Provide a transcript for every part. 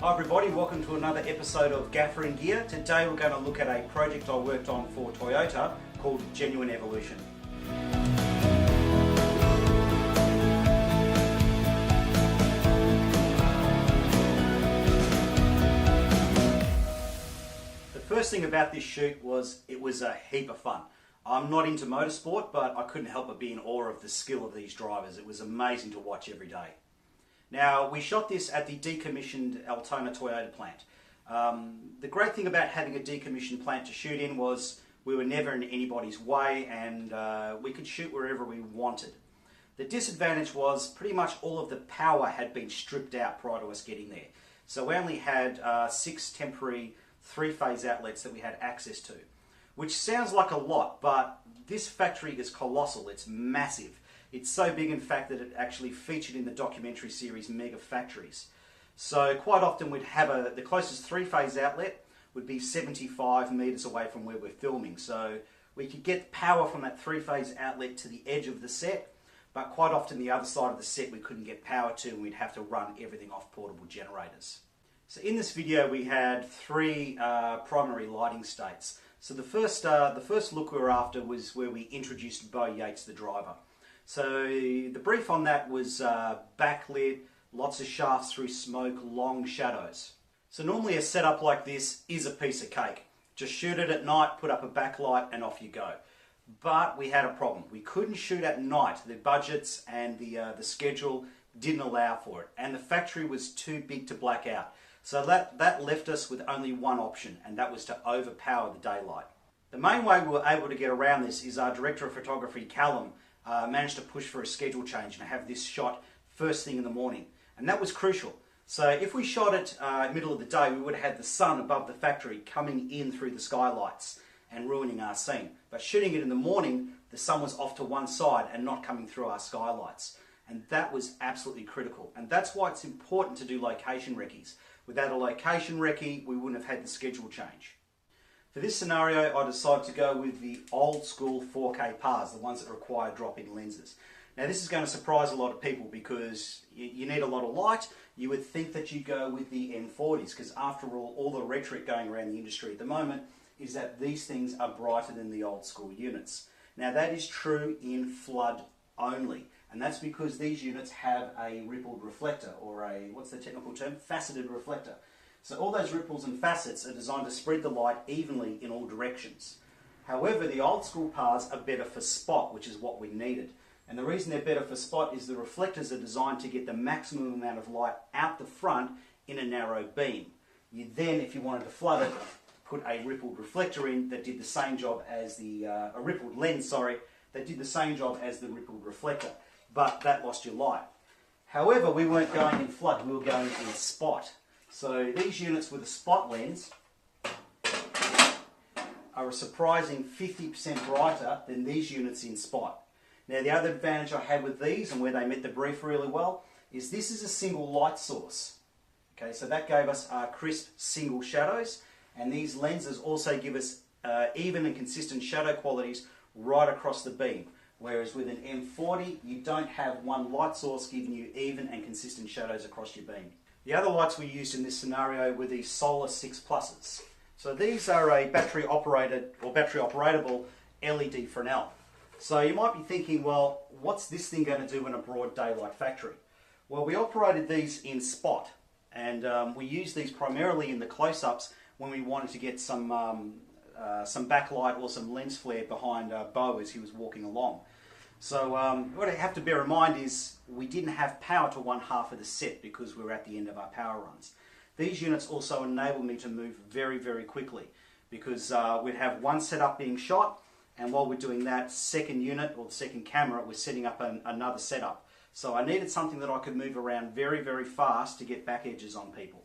Hi everybody, welcome to another episode of Gaffer Gear. Today we're going to look at a project I worked on for Toyota called Genuine Evolution. The first thing about this shoot was it was a heap of fun. I'm not into motorsport, but I couldn't help but be in awe of the skill of these drivers. It was amazing to watch every day. Now, we shot this at the decommissioned Altona Toyota plant. The great thing about having a decommissioned plant to shoot in was we were never in anybody's way, and we could shoot wherever we wanted. The disadvantage was pretty much all of the power had been stripped out prior to us getting there. So we only had 6 temporary 3-phase outlets that we had access to, which sounds like a lot, but this factory is colossal. It's massive. It's so big, in fact, that it actually featured in the documentary series Mega Factories. So quite often we'd have the closest 3-phase outlet would be 75 metres away from where we're filming. So we could get power from that 3-phase outlet to the edge of the set, but quite often the other side of the set we couldn't get power to, and we'd have to run everything off portable generators. So in this video we had 3 primary lighting states. So the first look we were after was where we introduced Baue Yates, the driver. So the brief on that was backlit, lots of shafts through smoke, long shadows. So normally a setup like this is a piece of cake. Just shoot it at night, put up a backlight and off you go. But we had a problem. We couldn't shoot at night. The budgets and the schedule didn't allow for it. And the factory was too big to black out. So that left us with only one option, and that was to overpower the daylight. The main way we were able to get around this is our director of photography, Callum, managed to push for a schedule change and have this shot first thing in the morning, and that was crucial. So if we shot it middle of the day, we would have had the sun above the factory coming in through the skylights and ruining our scene. But shooting it in the morning, the sun was off to one side and not coming through our skylights, and that was absolutely critical. And that's why it's important to do location recce's. Without a location recce, we wouldn't have had the schedule change. For this scenario, I decided to go with the old school 4K PARs, the ones that require drop-in lenses. Now this is going to surprise a lot of people because you need a lot of light. You would think that you go with the M40s because after all the rhetoric going around the industry at the moment is that these things are brighter than the old school units. Now that is true in flood only, and that's because these units have a rippled reflector, or a, what's the technical term? Faceted reflector. So all those ripples and facets are designed to spread the light evenly in all directions. However, the old school PARs are better for spot, which is what we needed. And the reason they're better for spot is the reflectors are designed to get the maximum amount of light out the front in a narrow beam. You then, if you wanted to flood it, put a rippled reflector in that did the same job as a rippled lens, that did the same job as the rippled reflector, but that lost your light. However, we weren't going in flood, we were going in spot. So these units with a spot lens are a surprising 50% brighter than these units in spot. Now the other advantage I had with these, and where they met the brief really well, is this is a single light source. Okay, so that gave us our crisp single shadows, and these lenses also give us even and consistent shadow qualities right across the beam. Whereas with an M40, you don't have one light source giving you even and consistent shadows across your beam. The other lights we used in this scenario were the Solar 6 Pluses. So these are a battery operated or battery operatable LED Fresnel. So you might be thinking, well, what's this thing going to do in a broad daylight factory? Well, we operated these in spot, and we used these primarily in the close-ups when we wanted to get some backlight or some lens flare behind Baue as he was walking along. So what I have to bear in mind is we didn't have power to one half of the set because we were at the end of our power runs. These units also enable me to move very, very quickly because we'd have one setup being shot, and while we're doing that, second unit or the second camera, we're setting up another setup. So I needed something that I could move around very, very fast to get back edges on people.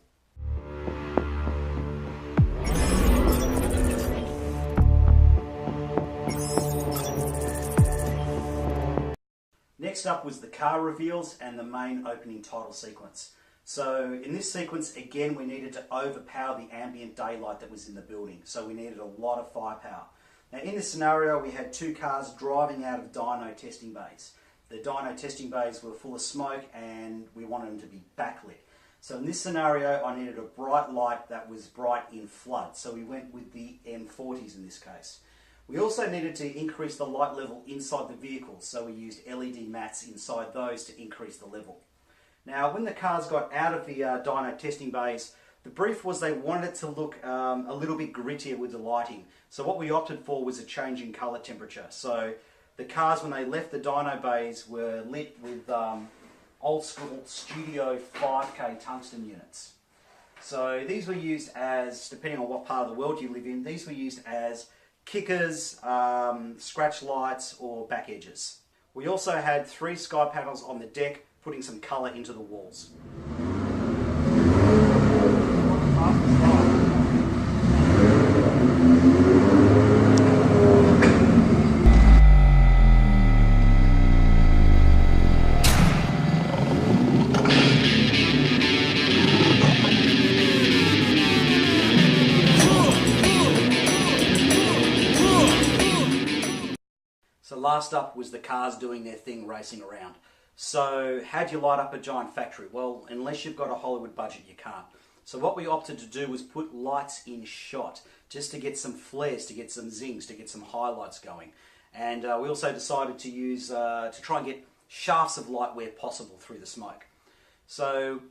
Next up was the car reveals and the main opening title sequence. So in this sequence, again, we needed to overpower the ambient daylight that was in the building. So we needed a lot of firepower. Now in this scenario, we had 2 cars driving out of dyno testing bays. The dyno testing bays were full of smoke and we wanted them to be backlit. So in this scenario, I needed a bright light that was bright in flood. So we went with the M40s in this case. We also needed to increase the light level inside the vehicle. So we used LED mats inside those to increase the level. Now, when the cars got out of the dyno testing bays, the brief was they wanted it to look a little bit grittier with the lighting. So what we opted for was a change in colour temperature. So the cars, when they left the dyno bays, were lit with old school Studio 5K tungsten units. So these were used as, depending on what part of the world you live in, these were used as kickers, scratch lights or back edges. We also had 3 sky panels on the deck, putting some colour into the walls. So last up was the cars doing their thing, racing around. So how do you light up a giant factory? Well, unless you've got a Hollywood budget, you can't. So what we opted to do was put lights in shot, just to get some flares, to get some zings, to get some highlights going. And we also decided to use, to try and get shafts of light where possible through the smoke. So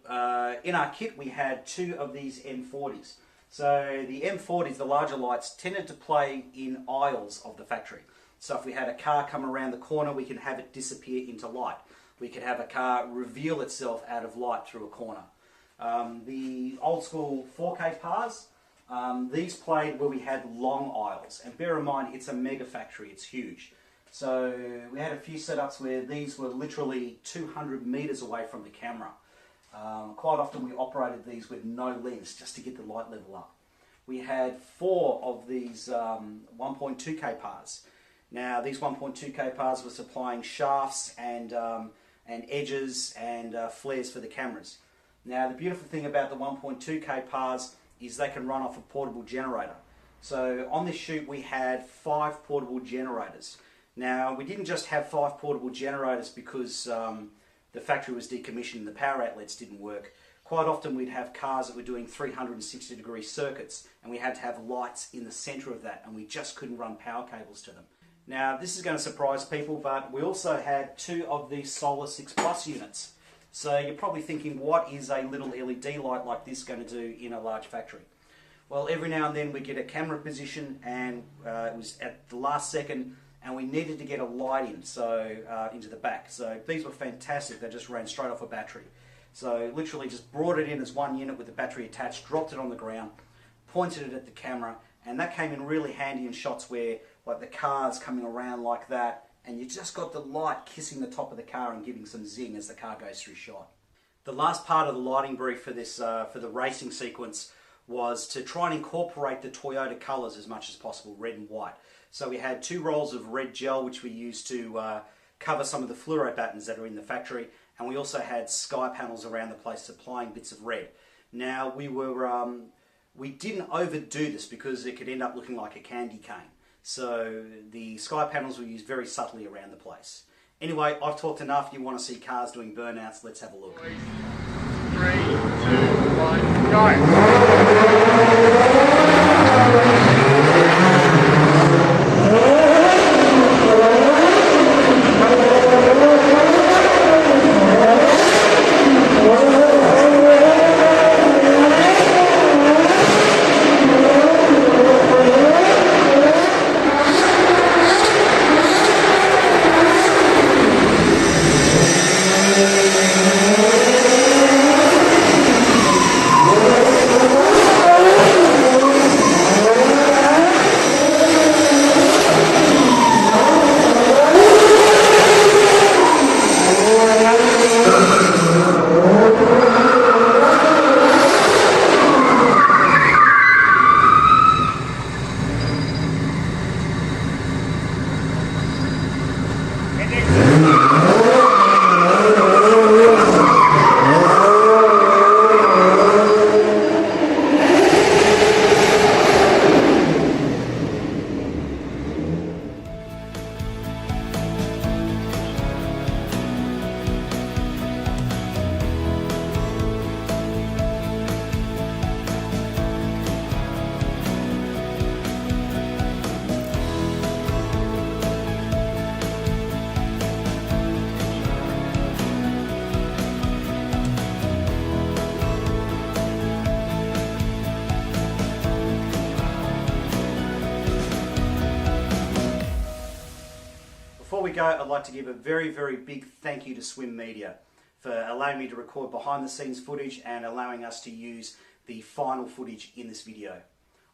in our kit we had 2 of these M40s. So the M40s, the larger lights, tended to play in aisles of the factory. So if we had a car come around the corner, we could have it disappear into light. We could have a car reveal itself out of light through a corner. The old school 4K PARs, these played where we had long aisles. And bear in mind, it's a mega factory, it's huge. So we had a few setups where these were literally 200 meters away from the camera. Quite often we operated these with no lens just to get the light level up. We had 4 of these 1.2K PARs. Now these 1.2K PARs were supplying shafts and edges and flares for the cameras. Now the beautiful thing about the 1.2K PARs is they can run off a portable generator. So on this shoot we had 5 portable generators. Now we didn't just have 5 portable generators because the factory was decommissioned and the power outlets didn't work. Quite often we'd have cars that were doing 360-degree circuits and we had to have lights in the centre of that, and we just couldn't run power cables to them. Now this is going to surprise people, but we also had 2 of these Solar 6 Plus units. So you're probably thinking, what is a little LED light like this going to do in a large factory? Well, every now and then we get a camera position and it was at the last second and we needed to get a light in, so into the back. So these were fantastic, they just ran straight off a battery. So literally just brought it in as one unit with the battery attached, dropped it on the ground, pointed it at the camera, and that came in really handy in shots where like the car's coming around like that and you just got the light kissing the top of the car and giving some zing as the car goes through shot. The last part of the lighting brief for this, for the racing sequence, was to try and incorporate the Toyota colours as much as possible, red and white. So we had 2 rolls of red gel which we used to cover some of the fluoro buttons that are in the factory, and we also had sky panels around the place supplying bits of red. Now we didn't overdo this because it could end up looking like a candy cane. So the sky panels were used very subtly around the place. Anyway, I've talked enough. You want to see cars doing burnouts? Let's have a look. 3, 2, 1, go! go, I'd like to give a very, very big thank you to Swim Media for allowing me to record behind the scenes footage and allowing us to use the final footage in this video.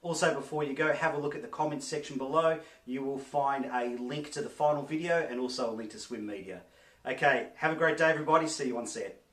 Also, before you go, have a look at the comments section below. You will find a link to the final video and also a link to Swim Media. Okay, have a great day everybody. See you on set.